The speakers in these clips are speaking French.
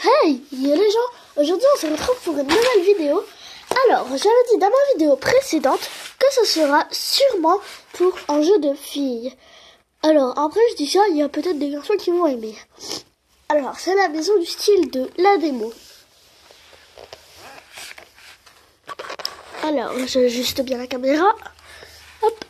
Hey, les gens, aujourd'hui on se retrouve pour une nouvelle vidéo. Alors, j'avais dit dans ma vidéo précédente que ce sera sûrement pour un jeu de filles. Alors, après je dis ça, il y a peut-être des garçons qui vont aimer. Alors, c'est la maison du style de la démo. Alors, j'ajuste bien la caméra. Hop,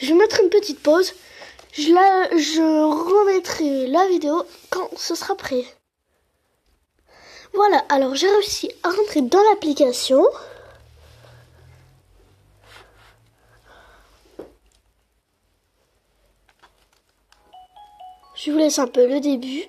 je vais mettre une petite pause. Je remettrai la vidéo quand ce sera prêt. Voilà, alors j'ai réussi à rentrer dans l'application. Je vous laisse un peu le début.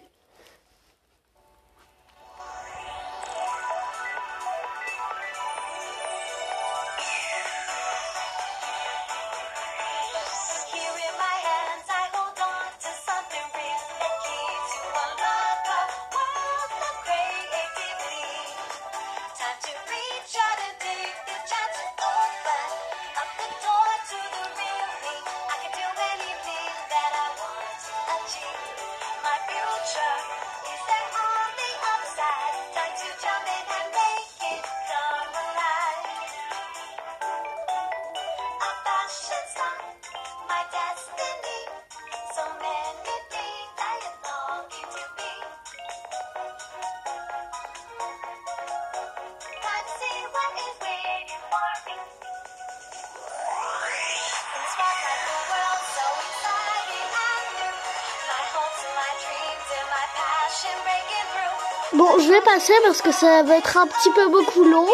Bon, je vais passer parce que ça va être un petit peu beaucoup long.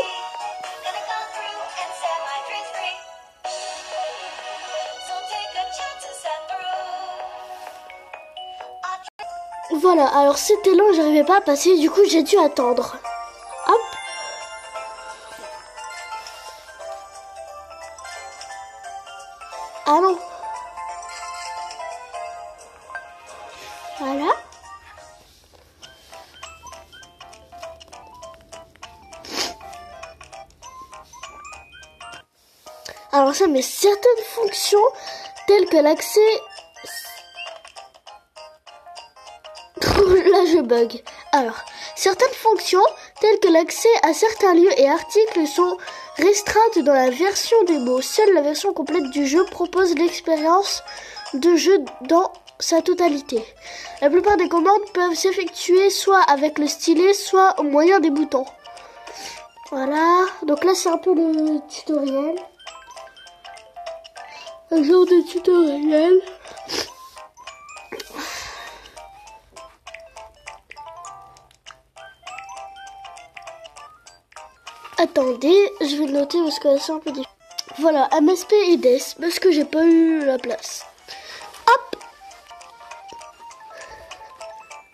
Voilà, alors c'était long, j'arrivais pas à passer, du coup j'ai dû attendre. Hop. Ah non. Voilà. Alors ça met certaines fonctions telles que l'accès... Là je bug. Alors, certaines fonctions telles que l'accès à certains lieux et articles sont restreintes dans la version démo. Seule la version complète du jeu propose l'expérience de jeu dans sa totalité. La plupart des commandes peuvent s'effectuer soit avec le stylet, soit au moyen des boutons. Voilà, donc là c'est un peu le tutoriel. Un genre de tutoriel. Attendez, je vais le noter parce que c'est un peu difficile. Voilà, MSP et DES, parce que j'ai pas eu la place. Hop!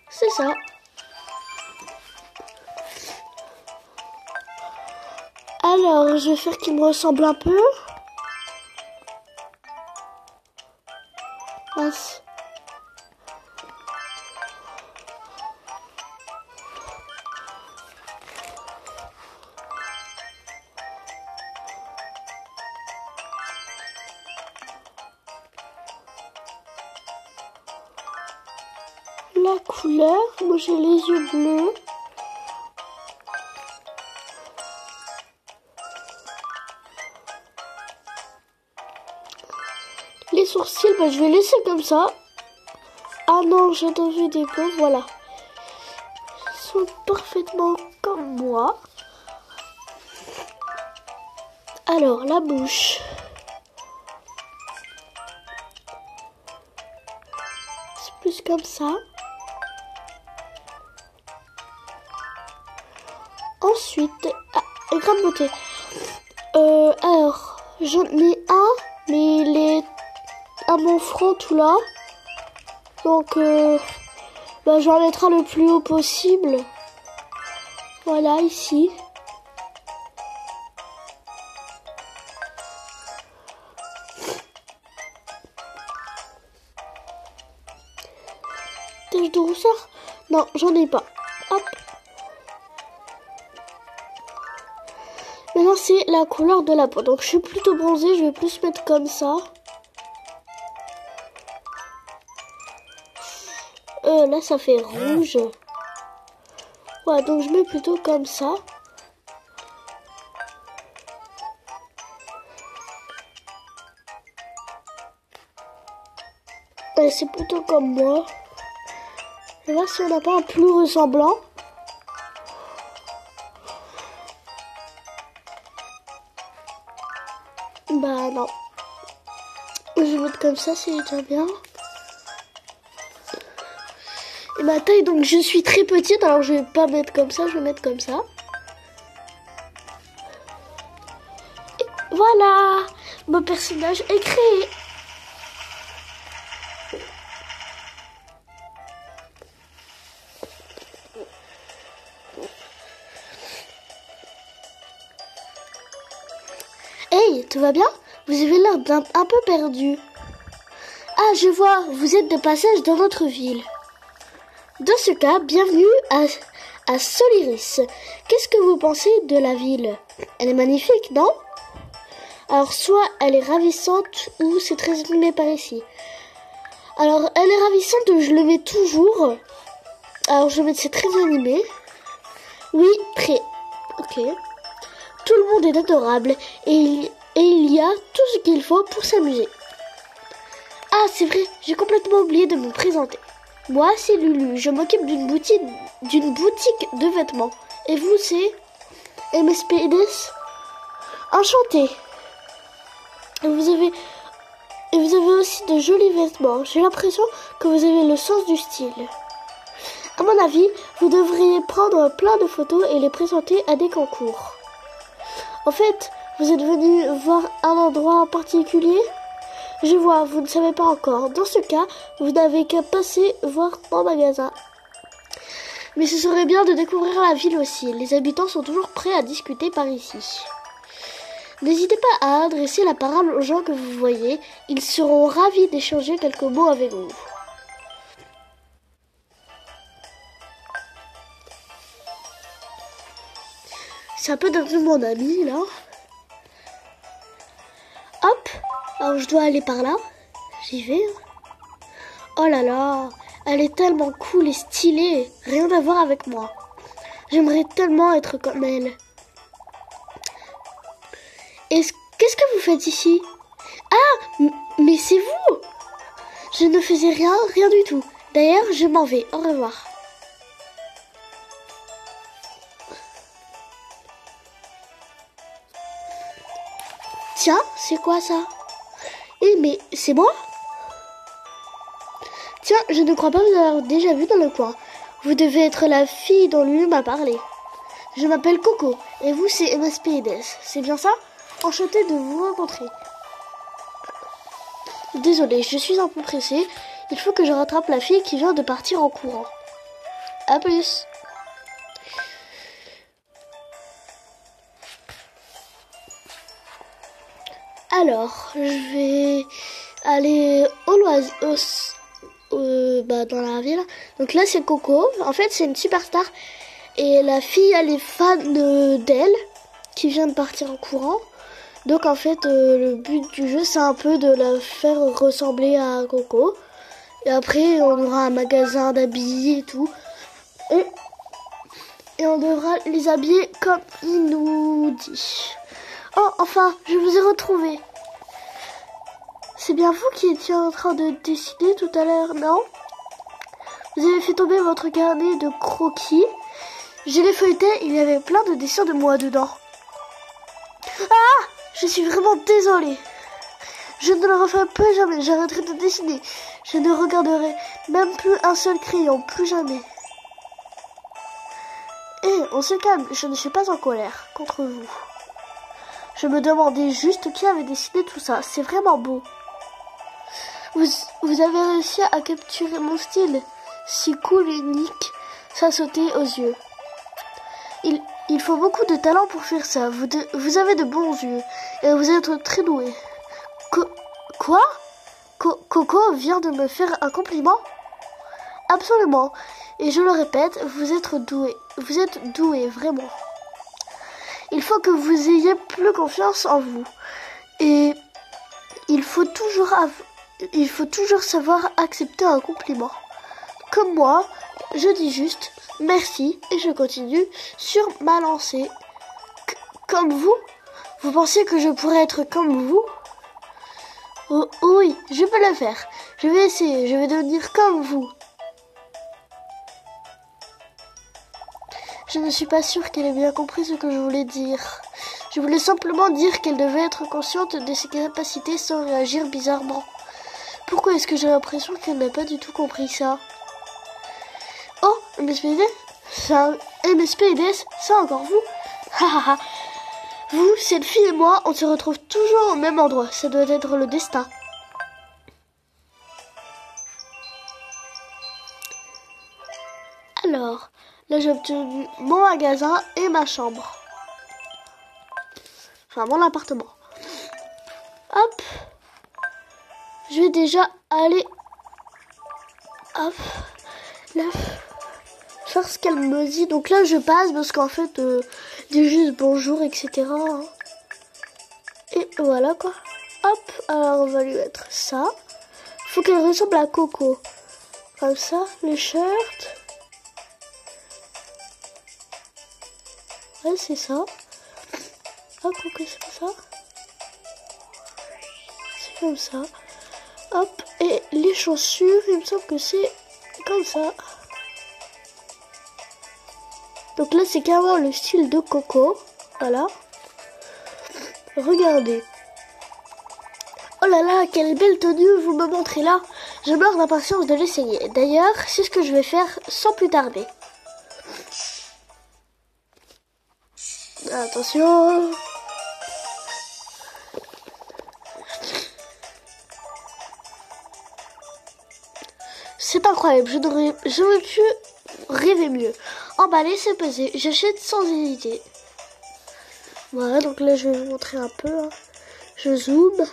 C'est ça. Alors, je vais faire qu'il me ressemble un peu. Mince. La couleur, moi j'ai les yeux bleus. Les sourcils, bah, je vais laisser comme ça. Ah non, j'ai enlevé des peaux, voilà. Ils sont parfaitement comme moi. Alors, la bouche. C'est plus comme ça. Ensuite, grande beauté. Alors, j'en ai un, mais il est à mon front tout là. Donc, bah, j'en mettrai le plus haut possible. Voilà, ici. Tache de rousseur? Non, j'en ai pas. Hop. Maintenant, c'est la couleur de la peau. Donc, je suis plutôt bronzée. Je vais plus mettre comme ça. Là, ça fait rouge. Ouais, donc je mets plutôt comme ça. Ouais, c'est plutôt comme moi. Je vais voir si on n'a pas un plus ressemblant. Bah non. Je vais mettre comme ça, c'est déjà bien. Et ma taille, donc je suis très petite, alors je vais pas mettre comme ça, je vais mettre comme ça. Et voilà, mon personnage est créé. Hey, tout va bien? Vous avez l'air un peu perdu. Ah, je vois, vous êtes de passage dans notre ville. Dans ce cas, bienvenue à Soliris. Qu'est-ce que vous pensez de la ville? Elle est magnifique, non? Alors, soit elle est ravissante, ou c'est très animé par ici. Alors, elle est ravissante, je le mets toujours. Alors, je vais mettre c'est très animé. Oui, très. Ok. Tout le monde est adorable, et il y a tout ce qu'il faut pour s'amuser. Ah, c'est vrai, j'ai complètement oublié de me présenter. Moi, c'est Lulu, je m'occupe d'une boutique de vêtements. Et vous, c'est MSPDS? Enchanté. Et vous avez aussi de jolis vêtements. J'ai l'impression que vous avez le sens du style. À mon avis, vous devriez prendre plein de photos et les présenter à des concours. En fait, vous êtes venu voir un endroit en particulier? Je vois, vous ne savez pas encore. Dans ce cas, vous n'avez qu'à passer voir mon magasin. Mais ce serait bien de découvrir la ville aussi. Les habitants sont toujours prêts à discuter par ici. N'hésitez pas à adresser la parole aux gens que vous voyez. Ils seront ravis d'échanger quelques mots avec vous. C'est un peu devenu mon ami, là. Hop. Alors, je dois aller par là. J'y vais. Oh là là. Elle est tellement cool et stylée. Rien à voir avec moi. J'aimerais tellement être comme elle. Qu'est-ce que vous faites ici? Ah, mais c'est vous! Je ne faisais rien du tout. D'ailleurs, je m'en vais. Au revoir. Tiens, c'est quoi ça? Eh, mais c'est moi? Tiens, je ne crois pas vous avoir déjà vu dans le coin. Vous devez être la fille dont Lulu m'a parlé. Je m'appelle Coco, et vous c'est MSPDS. C'est bien ça? Enchantée de vous rencontrer. Désolée, je suis un peu pressée. Il faut que je rattrape la fille qui vient de partir en courant. A plus. Alors, je vais aller dans la ville. Donc là, c'est Coco. En fait, c'est une superstar. Et la fille, elle est fan d'elle, qui vient de partir en courant. Donc en fait, le but du jeu, c'est un peu de la faire ressembler à Coco. Et après, on aura un magasin d'habits et tout. Et on devra les habiller comme il nous dit. Oh, enfin, je vous ai retrouvé. C'est bien vous qui étiez en train de dessiner tout à l'heure, non? Vous avez fait tomber votre carnet de croquis. Je l'ai feuilleté, il y avait plein de dessins de moi dedans. Ah! Je suis vraiment désolée. Je ne le referai plus jamais, j'arrêterai de dessiner. Je ne regarderai même plus un seul crayon, plus jamais. Hé, on se calme, je ne suis pas en colère contre vous. Je me demandais juste qui avait dessiné tout ça, c'est vraiment beau. Vous avez réussi à capturer mon style, si cool et unique, ça sautait aux yeux. Il faut beaucoup de talent pour faire ça. Vous avez de bons yeux et vous êtes très doué. Quoi? Coco vient de me faire un compliment? Absolument. Et je le répète, vous êtes doué. Vous êtes doué, vraiment. Il faut que vous ayez plus confiance en vous. Et il faut toujours savoir accepter un compliment. Comme moi, je dis juste Merci et je continue sur ma lancée. Comme vous? Vous pensez que je pourrais être comme vous? Oh, oui, je peux le faire. Je vais essayer, je vais devenir comme vous. Je ne suis pas sûre qu'elle ait bien compris ce que je voulais dire. Je voulais simplement dire qu'elle devait être consciente de ses capacités sans réagir bizarrement. Pourquoi est-ce que j'ai l'impression qu'elle n'a pas du tout compris ça? Oh, MSPD, ça, MSPDS, ça encore vous? Hahaha. Vous, cette fille et moi, on se retrouve toujours au même endroit. Ça doit être le destin. Alors, là j'ai obtenu mon magasin et ma chambre. Enfin, mon appartement. Hop. Je vais déjà aller... Hop. Là. Faire ce qu'elle me dit. Donc là, je passe parce qu'en fait, dis juste bonjour, etc. Et voilà quoi. Hop. Alors, on va lui mettre ça. Faut qu'elle ressemble à Coco. Comme ça, les shirts. Ouais, c'est ça. Hop, ok, c'est pas ça. C'est comme ça. Hop, et les chaussures, il me semble que c'est comme ça. Donc là, c'est carrément le style de Coco. Voilà. Regardez. Oh là là, quelle belle tenue vous me montrez là. Je meurs d'impatience de l'essayer. D'ailleurs, c'est ce que je vais faire sans plus tarder. Attention. C'est incroyable, j'aurais pu rêver mieux. Emballer, c'est peser. J'achète sans hésiter. Voilà, donc là je vais vous montrer un peu. Hein. Je zoome.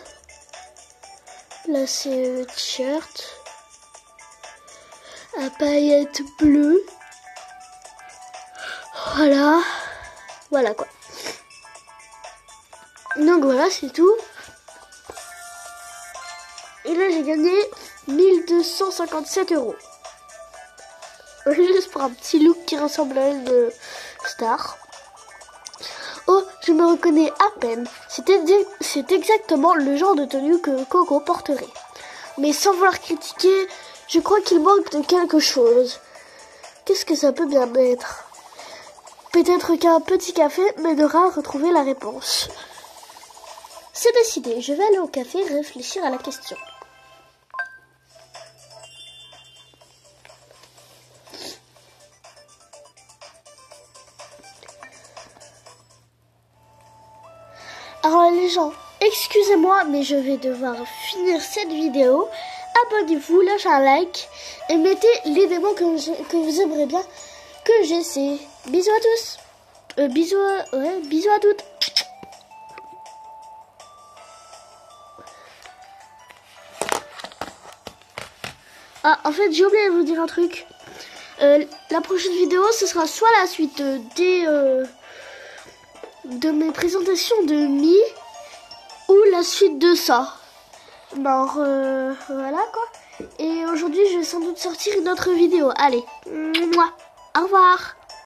Là c'est le t-shirt. À paillettes bleues. Voilà. Voilà quoi. Donc voilà, c'est tout. Et là j'ai gagné 1257 €. Juste pour un petit look qui ressemble à une star. Oh, je me reconnais à peine. C'est exactement le genre de tenue que Coco porterait. Mais sans vouloir critiquer, je crois qu'il manque de quelque chose. Qu'est-ce que ça peut bien être? Peut-être qu'un petit café m'aidera à retrouver la réponse. C'est décidé, je vais aller au café réfléchir à la question. Alors les gens, excusez-moi, mais je vais devoir finir cette vidéo. Abonnez-vous, lâchez un like et mettez les démos que vous aimeriez bien que j'essaie. Bisous à tous. Bisous à toutes. Ah, en fait, j'ai oublié de vous dire un truc. La prochaine vidéo, ce sera soit la suite de mes présentations de Mi ou la suite de ça. Alors, voilà quoi. Et aujourd'hui, je vais sans doute sortir une autre vidéo. Allez, au revoir.